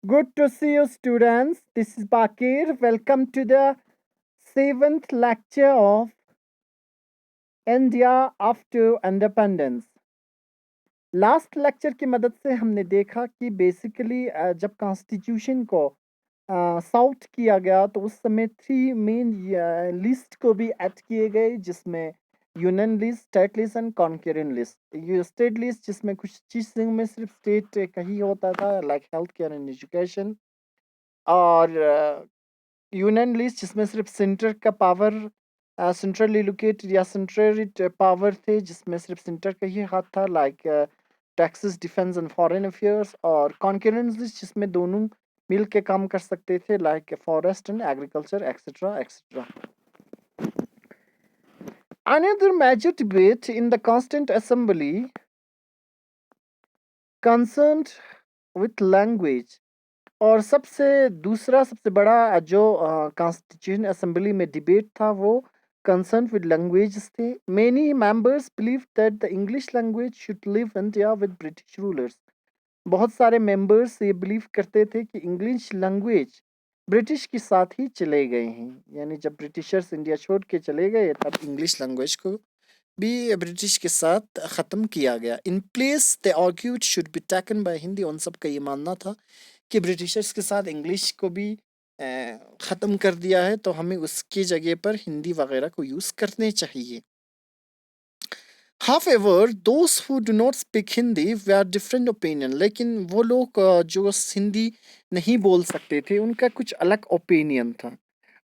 Good to see you, students. This is Bakir. Welcome to the seventh lecture of India after independence. Last lecture की मदद से हमने देखा कि basically जब कॉन्स्टिट्यूशन को साउट किया गया तो उस समय थ्री मेन लिस्ट को भी ऐड किए गए, जिसमें union list, state list and concurrent list. ये स्टेट लिस्ट जिसमें कुछ चीज़ों में सिर्फ स्टेट का ही होता था, like health care and education, और यूनियन लिस्ट जिसमें सिर्फ सेंटर का पावर, सेंट्रली लोकेटेड या सेंट्रलिड पावर थे, जिसमें सिर्फ सेंटर का ही हाथ था, like taxes, defence and foreign affairs. और कॉन्करेंट लिस्ट जिसमें दोनों मिल के काम कर सकते थे, like forest and agriculture etcetera etcetera. Another major debate in the Constituent Assembly concerned with language। और सबसे बड़ा जो कॉन्स्टिट्यूशन असेंबली में डिबेट था वो कंसर्न विद लैंग्वेजेस थे। Many members believe that the English language should live India with British rulers. बहुत सारे मेंबर्स ये बिलीव करते थे कि इंग्लिश लैंग्वेज ब्रिटिश के साथ ही चले गए हैं, यानी जब ब्रिटिशर्स इंडिया छोड़ के चले गए तब इंग्लिश लैंग्वेज को भी ब्रिटिश के साथ ख़त्म किया गया। In place the argued should be taken by Hindi. उन सब का ये मानना था कि ब्रिटिशर्स के साथ इंग्लिश को भी ख़त्म कर दिया है, तो हमें उसकी जगह पर हिंदी वगैरह को यूज़ करने चाहिए। However, those who do not speak Hindi were different opinion। लेकिन वो लोग जो हिंदी नहीं बोल सकते थे उनका कुछ अलग ओपिनियन था।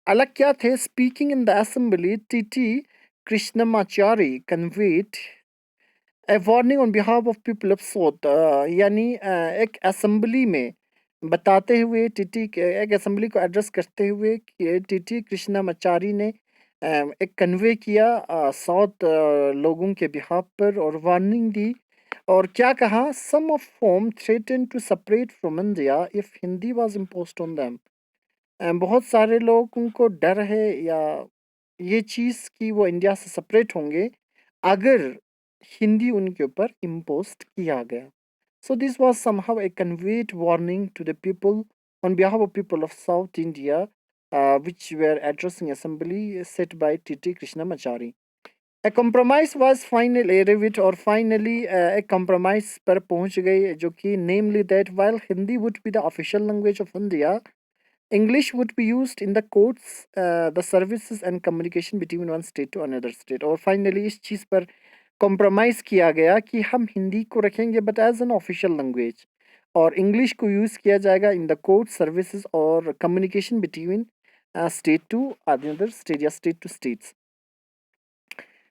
अलग क्या थे? Speaking in the assembly, TT Krishnamachari conveyed A warning on behalf of people of south. यानी एक असेंबली में बताते हुए एक असेंबली को एड्रेस करते हुए टीटी कृष्णमाचारी ने एक कन्वे किया साउथ लोगों के बिहाफ पर और वार्निंग दी। और क्या कहा? Some of home threaten to separate from India if Hindi was imposed on them. बहुत सारे लोगों को डर है या ये चीज़ कि वो इंडिया से सेपरेट होंगे अगर हिंदी उनके ऊपर इम्पोज्ड किया गया। So this was somehow a conveyed warning to the people on behalf of people of South India, which were addressing assembly set by T.T. Krishnamachari. A compromise was finally arrived और finally एक compromise पर पहुंच गई, जो कि namely that while Hindi would be the official language of India, English would be used in the courts, the services and communication between one state to another state। और finally इस चीज़ पर compromise किया गया कि हम हिंदी को रखेंगे but as an official language, और इंग्लिश को यूज़ किया जाएगा इन द कोर्ट सर्विसेज और communication between state to other state या state to states.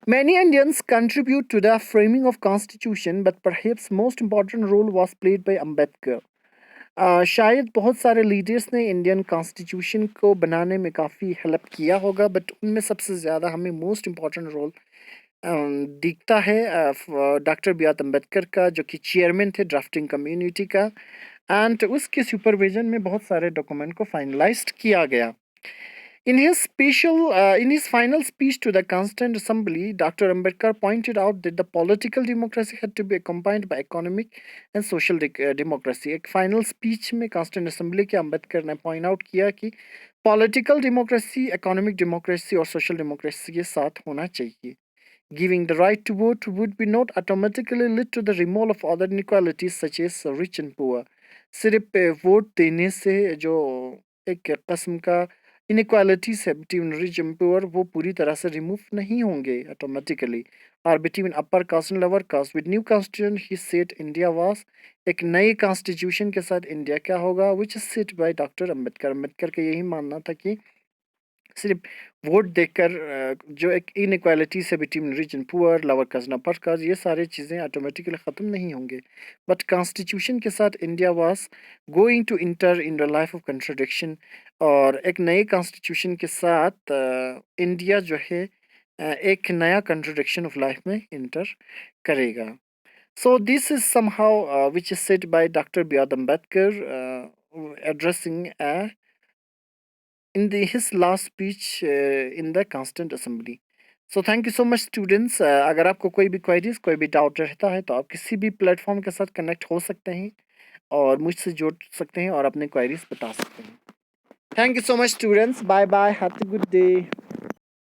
Many Indians contribute to the framing of constitution, but perhaps most important role was played by Ambedkar। शायद बहुत सारे leaders ने Indian constitution को बनाने में काफ़ी हेल्प किया होगा, बट उनमें सबसे ज़्यादा हमें मोस्ट इम्पॉर्टेंट रोल दिखता है डॉक्टर बी आर अम्बेडकर का, जो कि चेयरमैन थे ड्राफ्टिंग कम्युनिटी का, एंड उसके सुपरविजन में बहुत सारे डॉक्यूमेंट को फाइनलाइज्ड किया गया। In his final speech to the Constituent Assembly, Dr. Ambedkar pointed out that the political democracy had to be accompanied by economic and social democracy। एक final speech में Constituent Assembly के अम्बेडकर ने point out किया कि political democracy, economic democracy और social democracy के साथ होना चाहिए। Giving the right to vote would be not automatically lead to the removal of other inequalities such as rich and poor। सिर्फ वोट देने से जो एक कस्म का इनक्वालिटीज है बिटवीन रिच एंड पुअर वो पूरी तरह से रिमूव नहीं होंगे ऑटोमेटिकली। और between upper caste and lower caste with new constitution he set India वास। एक नए कॉन्स्टिट्यूशन के साथ इंडिया क्या होगा, which is set by doctor Ambedkar. Ambedkar का यही मानना था कि सिर्फ वोट देकर जो एक इनक्वालिटीज है between rich and poor, lower caste upper caste, ये सारी चीज़ें ऑटोमेटिकली ख़त्म नहीं होंगे। बट कॉन्स्टिट्यूशन के साथ India was going to enter in the life of contradiction. और एक नए कॉन्स्टिट्यूशन के साथ इंडिया जो है एक नया कंट्रोडिक्शन ऑफ लाइफ में इंटर करेगा। So this is somehow which is said by doctor B R Ambedkar addressing in his last speech in the Constituent Assembly। So thank you so much students. अगर आपको कोई भी क्वेरीज, कोई भी doubt रहता है तो आप किसी भी प्लेटफॉर्म के साथ कनेक्ट हो सकते हैं। और मुझसे जुड़ सकते हैं और अपने क्वेरीज बता सकते हैं। Thank you so much students, bye bye, have a good day.